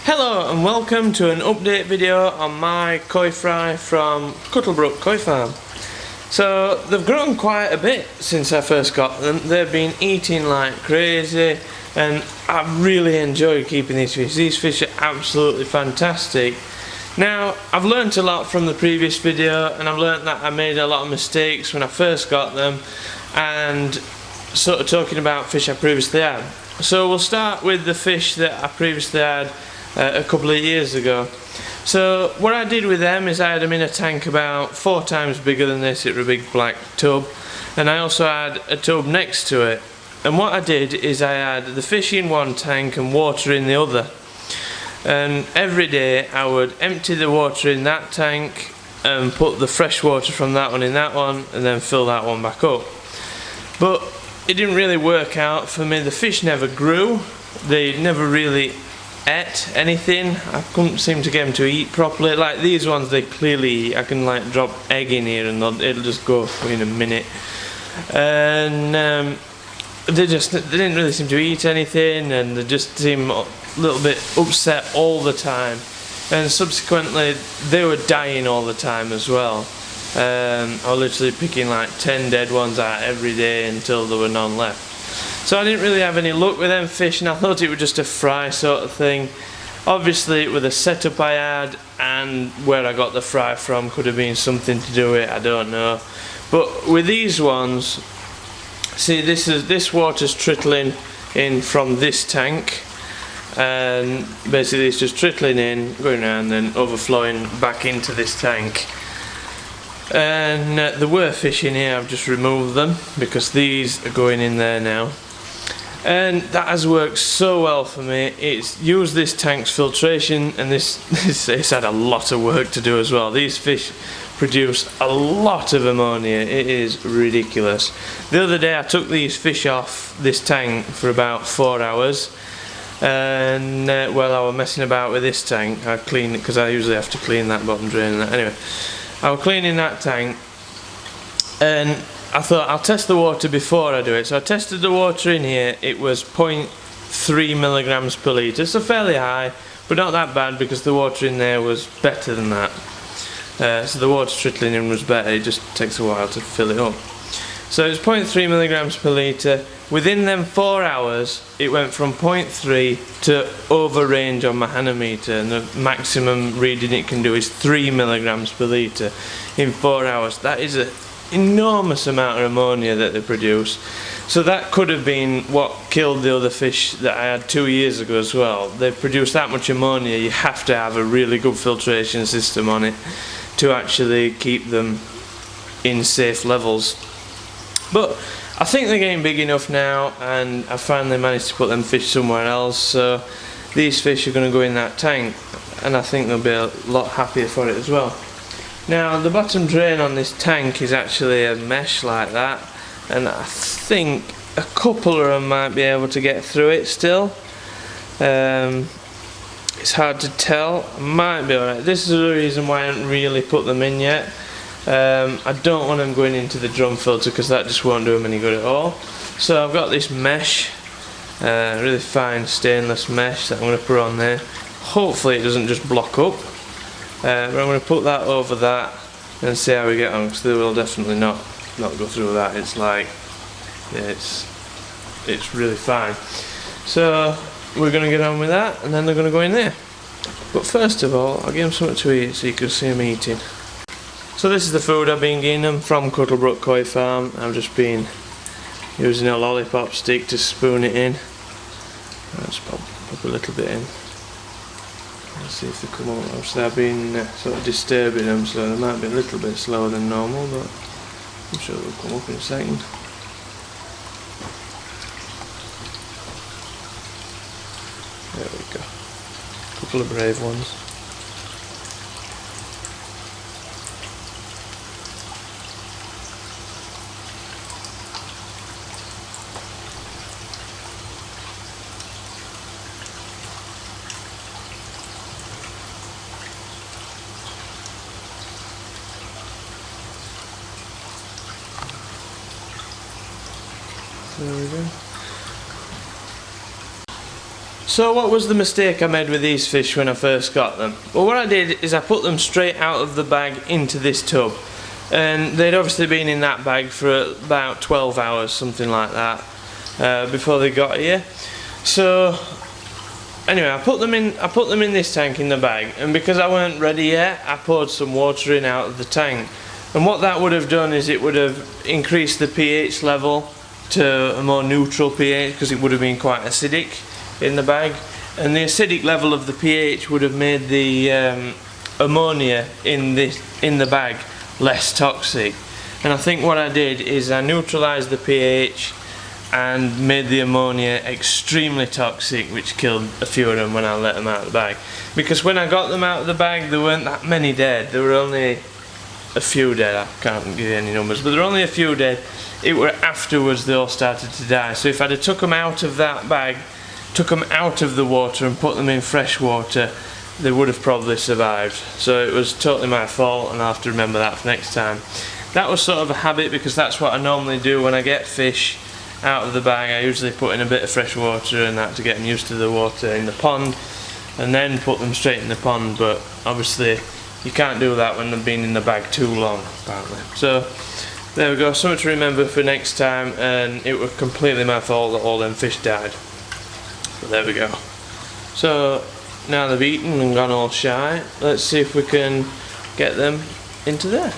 Hello and welcome to an update video on my koi fry from Cuttlebrook Koi Farm. So they've grown quite a bit since I first got them. They've been eating like crazy and I've really enjoyed keeping these fish. These fish are absolutely fantastic. Now I've learnt a lot from the previous video, and I've learnt that I made a lot of mistakes when I first got them, and sort of talking about fish I previously had. So we'll start with the fish that I previously had a couple of years ago. So what I did with them is I had them in a tank about 4 times bigger than this. It was a big black tub, and I also had a tub next to it. And what I did is I had the fish in one tank and water in the other, and every day I would empty the water in that tank and put the fresh water from that one in that one, and then fill that one back up. But it didn't really work out for me. The fish never grew, they never really ate anything. I couldn't seem to get them to eat properly. Like these ones, they clearly eat. I can like drop egg in here and it'll just go in a minute. And they didn't really seem to eat anything, and they just seemed a little bit upset all the time. And subsequently they were dying all the time as well. I was literally picking like 10 dead ones out every day until there were none left. So I didn't really have any luck with them fish, and I thought it was just a fry sort of thing. Obviously with the setup I had and where I got the fry from could have been something to do with it, I don't know. But with these ones, see, this water's trickling in from this tank, and basically it's just trickling in, going around, then overflowing back into this tank. And there were fish in here. I've just removed them because these are going in there now, and that has worked so well for me. It's used this tank's filtration, and it's had a lot of work to do as well. These fish produce a lot of ammonia. It is ridiculous. The other day I took these fish off this tank for about 4 hours, and while I was messing about with this tank, I cleaned it because I usually have to clean that bottom drain. Anyway, I was cleaning that tank, and I thought I'll test the water before I do it. So I tested the water in here. It was 0.3 milligrams per litre, so fairly high, but not that bad because the water in there was better than that. So the water trickling in was better. It just takes a while to fill it up. So it's 0.3 milligrams per litre. Within them 4 hours, it went from 0.3 to over range on my hanometer, and the maximum reading it can do is 3 milligrams per litre in 4 hours. That is an enormous amount of ammonia that they produce. So that could have been what killed the other fish that I had 2 years ago as well. They produce that much ammonia. You have to have a really good filtration system on it to actually keep them in safe levels. But I think they're getting big enough now, and I finally managed to put them fish somewhere else, so these fish are going to go in that tank, and I think they'll be a lot happier for it as well. Now the bottom drain on this tank is actually a mesh like that, and I think a couple of them might be able to get through it still. It's hard to tell. I might be alright. This is the reason why I haven't really put them in yet. I don't want them going into the drum filter because that just won't do them any good at all. So I've got this mesh, really fine stainless mesh that I'm going to put on there. Hopefully it doesn't just block up, but I'm going to put that over that and see how we get on, because they will definitely not go through that. It's like, yeah, it's really fine. So we're going to get on with that, and then they're going to go in there. But first of all, I'll give them something to eat so you can see them eating. So this is the food I've been getting them from Cuttlebrook Koi Farm. I've just been using a lollipop stick to spoon it in. Let's pop a little bit in. Let's see if they come up. Obviously I've been sort of disturbing them, so they might be a little bit slower than normal, but I'm sure they'll come up in a second. There we go. A couple of brave ones. There we go. So what was the mistake I made with these fish when I first got them? Well, what I did is I put them straight out of the bag into this tub, and they'd obviously been in that bag for about 12 hours, something like that, before they got here. So anyway, I put them in this tank in the bag, and because I weren't ready yet, I poured some water in out of the tank. And what that would have done is it would have increased the pH level to a more neutral pH, because it would have been quite acidic in the bag, and the acidic level of the pH would have made the ammonia in the bag less toxic. And I think what I did is I neutralized the pH and made the ammonia extremely toxic, which killed a few of them when I let them out of the bag. Because when I got them out of the bag, there weren't that many dead. There were only a few dead. I can't give you any numbers, but there were only a few dead. It were afterwards they all started to die. So if I'd have took them out of that bag, took them out of the water and put them in fresh water, they would have probably survived. So it was totally my fault, and I'll have to remember that for next time. That was sort of a habit, because that's what I normally do when I get fish out of the bag. I usually put in a bit of fresh water and that to get them used to the water in the pond, and then put them straight in the pond. But obviously you can't do that when they've been in the bag too long, apparently. So there we go, something to remember for next time, and it was completely my fault that all them fish died. But there we go. So now they've eaten and gone all shy, let's see if we can get them into there.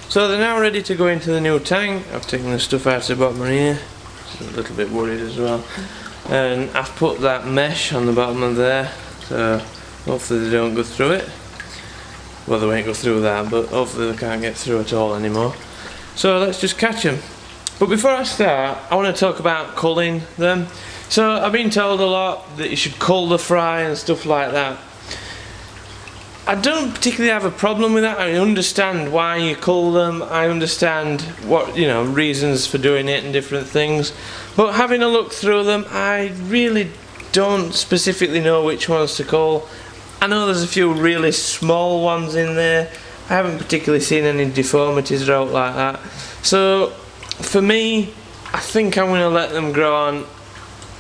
So they're now ready to go into the new tank. I've taken the stuff out of the bottom of here. Just a little bit worried as well. And I've put that mesh on the bottom of there, so hopefully they don't go through it. Well, they won't go through that, but hopefully they can't get through at all anymore. So let's just catch them. But before I start, I want to talk about culling them. So I've been told a lot that you should cull the fry and stuff like that. I don't particularly have a problem with that. I understand why you cull them. I understand what, you know, reasons for doing it and different things. But having a look through them, I really don't specifically know which ones to cull. I know there's a few really small ones in there. I haven't particularly seen any deformities or out like that. So for me, I think I'm going to let them grow on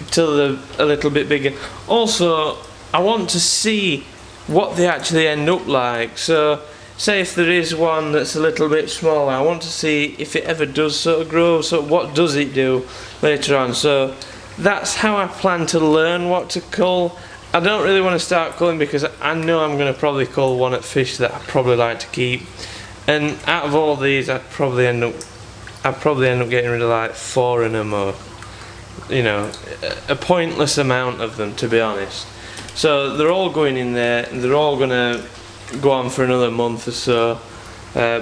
till they're a little bit bigger. Also, I want to see what they actually end up like. So say if there is one that's a little bit smaller, I want to see if it ever does sort of grow, so what does it do later on. So that's how I plan to learn what to cull. I don't really want to start culling because I know I'm going to probably cull one at fish that I probably like to keep, and out of all these I'd probably end up getting rid of like 4 of them, or you know, a pointless amount of them, to be honest. So they're all going in there, and they're all going to go on for another month or so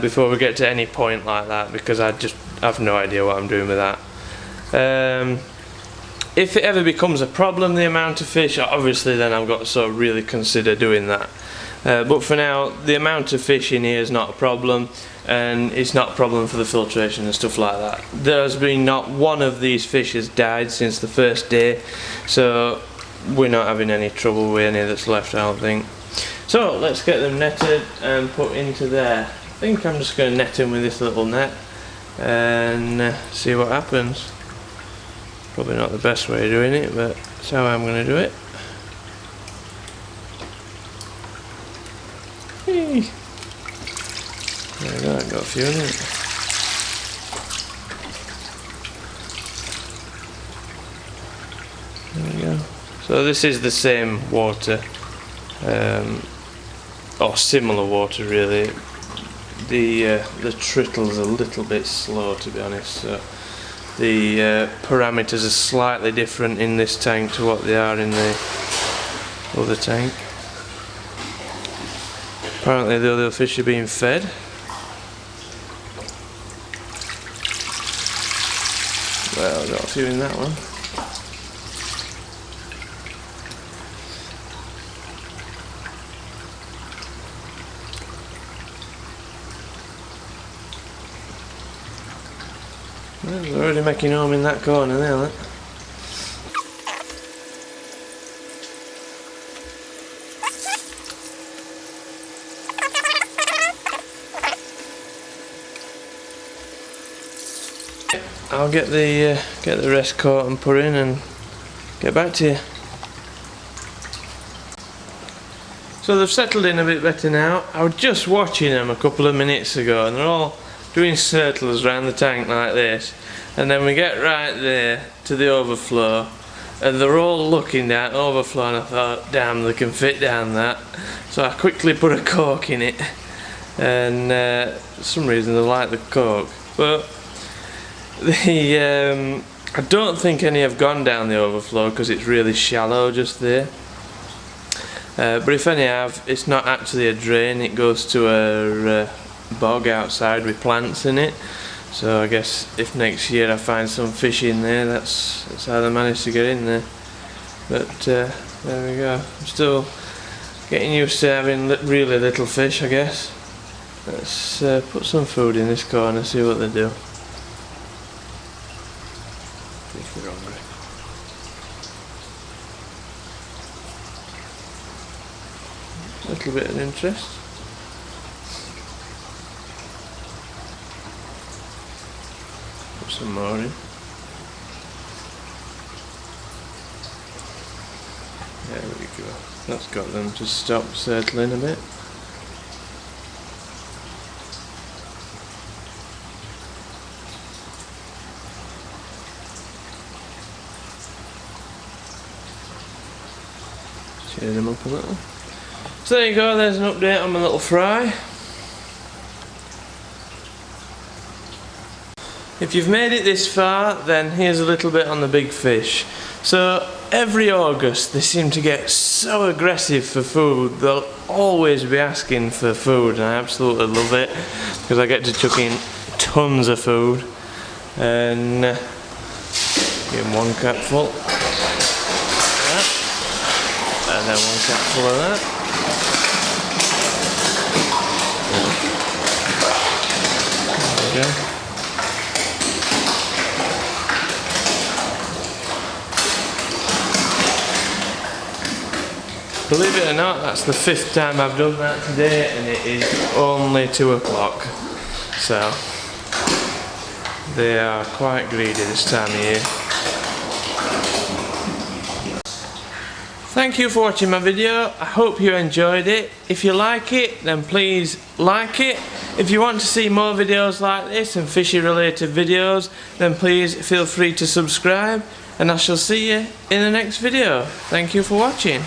before we get to any point like that, because I just have no idea what I'm doing with that. If it ever becomes a problem, the amount of fish, obviously then I've got to sort of really consider doing that. But for now, the amount of fish in here is not a problem, and it's not a problem for the filtration and stuff like that. There's been not one of these fish has died since the first day, so we're not having any trouble with any that's left, I don't think. So let's get them netted and put into there. I think I'm just going to net them with this little net and see what happens. Probably not the best way of doing it, but that's how I'm going to do it. Hey. There we go, I got a few in it. There we go. So this is the same water, or similar water really. The trittle's a little bit slow, to be honest, so the parameters are slightly different in this tank to what they are in the other tank. Apparently the other fish are being fed. Well, I've got a few in that one. Well, they're already making home in that corner there, look. I'll get the rest caught and put in and get back to you. So they've settled in a bit better now. I was just watching them a couple of minutes ago and they're all doing circles around the tank like this, and then we get right there to the overflow and they're all looking down overflow, and I thought, damn, they can fit down that. So I quickly put a cork in it, and for some reason they like the cork, but I don't think any have gone down the overflow because it's really shallow just there. But if any have, it's not actually a drain, it goes to a bog outside with plants in it. So I guess if next year I find some fish in there, that's how they managed to get in there. But there we go. I'm still getting used to having really little fish, I guess. Let's put some food in this corner, see what they do. If they're hungry. Little bit of interest. Put some more in. There we go. That's got them to stop settling a bit. Cheer them up a little. So there you go, there's an update on my little fry. If you've made it this far, then here's a little bit on the big fish. So every August they seem to get so aggressive for food. They'll always be asking for food, and I absolutely love it because I get to chuck in tons of food. And give them one capful of that, and then one capful of that. There we go. Believe it or not, that's the 5th time I've done that today, and it is only 2 o'clock. So they are quite greedy this time of year. Thank you for watching my video. I hope you enjoyed it. If you like it, then please like it. If you want to see more videos like this and fishy related videos, then please feel free to subscribe, and I shall see you in the next video. Thank you for watching.